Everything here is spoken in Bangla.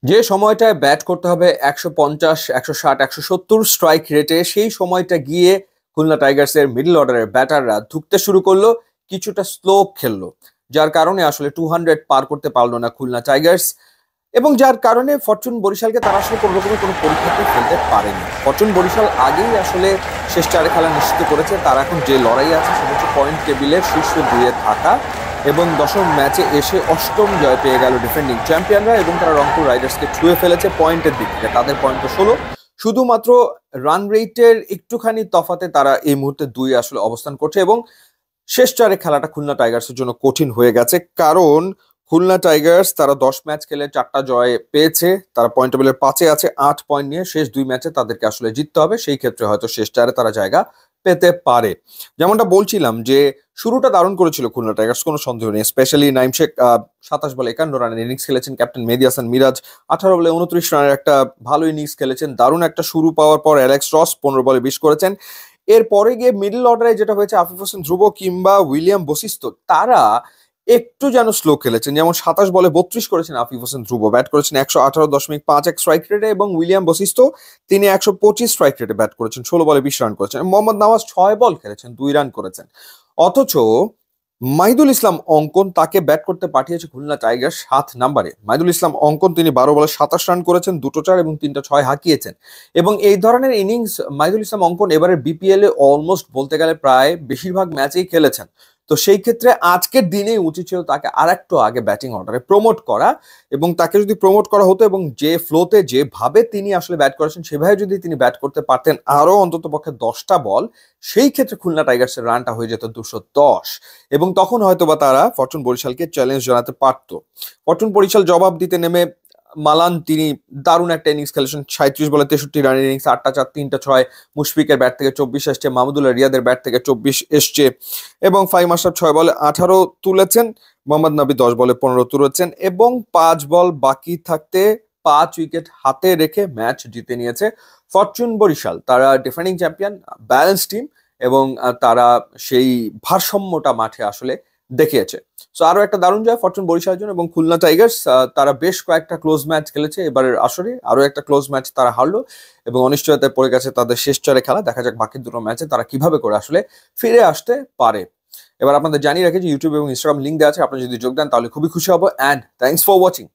যে সময়টায় ব্যাট করতে হবে ১৫০, ১৬০, ১৭০ স্ট্রাইক রেটে, সেই সময়টা গিয়ে খুলনা টাইগার্সের মিডল অর্ডারের ব্যাটাররা ধুঁকতে শুরু করলো, কিছুটা স্লো খেললো, যার কারণে আসলে 200 পার করতে পারলো না খুলনা টাইগার্স। এবং যার কারণে ফরচুন বরিশালকে তারা আসলে কোনো রকমের কোনো পরীক্ষাতে ফেলতে পারেনি। ফরচুন বরিশাল আগেই আসলে শেষ চারে খেলা নিশ্চিত করেছে, তারা এখন যে লড়াই আছে সেটা হচ্ছে পয়েন্ট টেবিলের শীর্ষ দুয়ে থাকা, এবং দশম ম্যাচে এসে অষ্টম জয় পেয়ে গেল ডিফেন্ডিং চ্যাম্পিয়নরা, এবং তারা রংপুর রাইডার্সকে ছুঁয়ে ফেলেছে পয়েন্টের দিক থেকে। তাদের পয়েন্ট তো 16, শুধুমাত্র রান রেটের একটুখানি তফাতে তারা এই মুহূর্তে দুই আসলে অবস্থান করছে। এবং শেষ চারে খেলাটা খুলনা টাইগার্সের জন্য কঠিন হয়ে গেছে, কারণ খুলনা টাইগার্স তারা 10 ম্যাচ খেলে 4টা জয় পেয়েছে, তারা পয়েন্ট টেবিলের 5-এ আছে 8 পয়েন্ট নিয়ে। শেষ দুই ম্যাচে তাদেরকে আসলে জিততে হবে, সেই ক্ষেত্রে হয়তো শেষ চারে তারা জায়গা পেতে পারে। যেমনটা বলছিলাম যে শুরুটা দারুণ করেছিল খুলনা টাইগার্স, কোনো সন্দেহ নেই। স্পেশালি নাইম শেখ 27 বলে 51 রানের ইনিংস খেলেছেন, ক্যাপ্টেন মেহেদী হাসান মিরাজ 18 বলে 29 রানের একটা ভালো ইনিংস খেলেছেন। দারুণ একটা শুরু পাওয়ার পর অ্যালেক্স রস 15 বলে 20 করেছেন। এরপরে গিয়ে মিডল অর্ডারে যেটা হয়েছে, আফিফ হোসেন ধ্রুব কিংবা উইলিয়াম বশিষ্ঠ তারা একটু যেন স্লো খেলেছেন। যেমন 27 বলে 32 করেছেন আফিফ হোসেন ধ্রুব, ব্যাট করেছেন 118.51 স্ট্রাইক রেটে, এবং উইলিয়াম বশিষ্ঠ তিনি 125 স্ট্রাইক রেটে ব্যাট করেছেন, 16 বলে 20 রান করেছেন। মোহাম্মদ নওয়াজ 6 বল খেলেছেন, 2 রান করেছেন। অথচ মাহিদুল ইসলাম অঙ্কন, তাকে ব্যাট করতে পাঠিয়েছে খুলনা টাইগার্স 7 নম্বরে। মাহিদুল ইসলাম অঙ্কন তিনি 12 বলে 27 রান করেছেন, 2টো 4 এবং 3টা 6 হাঁকিয়েছেন। এবং এই ধরনের ইনিংস মাহিদুল ইসলাম অঙ্কন এবারে বিপিএল এ অলমোস্ট বলতে গেলে প্রায় বেশিরভাগ ম্যাচেই খেলেছেন। তো সেই ক্ষেত্রে আজকের দিনেই উচিত ছিল তাকে আরেকটু আগে ব্যাটিং অর্ডারে প্রমোট করা, এবং তাকে যদি প্রমোট করা হতো এবং যে ফ্লোতে যেভাবে তিনি আসলে ব্যাট করেছেন সেভাবে যদি তিনি ব্যাট করতে পারতেন আরো অন্তত পক্ষে 10টা বল, সেই ক্ষেত্রে খুলনা টাইগার্সের রানটা হয়ে যেত 210, এবং তখন হয়তোবা তারা ফরচুন বরিশালকে চ্যালেঞ্জ জানাতে পারতো। ফরচুন বরিশাল জবাব দিতে নেমে মালান তিনি দারুণ একটা ইনিংস খেলেছেন, 37 বলে 63 রানের ইনিংস, 8টা 4, 3টা 6। মুশফিকের ব্যাট থেকে 24 এসছে, মাহমুদুল্লাহ রিয়াদের ব্যাট থেকে 24 এসছে, এবং ফাইম আশরাফ 6 বলে 18 তুলেছেন, মোহাম্মদ নবী 10 বলে 15 তুলেছেন, এবং 5 বল বাকি থাকতে 5 উইকেট হাতে রেখে ম্যাচ জিতে নিয়েছে ফরচুন বরিশাল। তারা ডিফেন্ডিং চ্যাম্পিয়ন, ব্যালেন্স টিম, এবং তারা সেই ভারসাম্যটা মাঠে আসলে দেখিয়েছে। সো আরো একটা দারুণ জয় ফরচুন বরিশালের জন্য। এবং খুলনা টাইগার্স তারা বেশ কয়েকটা ক্লোজ ম্যাচ খেলেছে, এবারের আসরে আরো একটা ক্লোজ ম্যাচ তারা হারলো, এবং অনিশ্চয়তায় পড়ে গেছে তাদের শেষ চারে খেলা। দেখা যাক বাকি দুটো ম্যাচে তারা কিভাবে করে আসলে ফিরে আসতে পারে। এবার আপনাদের জানিয়ে রাখি যে ইউটিউব এবং ইনস্টাগ্রাম লিঙ্ক দেওয়া আছে, আপনি যদি যোগ দেন তাহলে খুবই খুশি হব। And thanks for watching.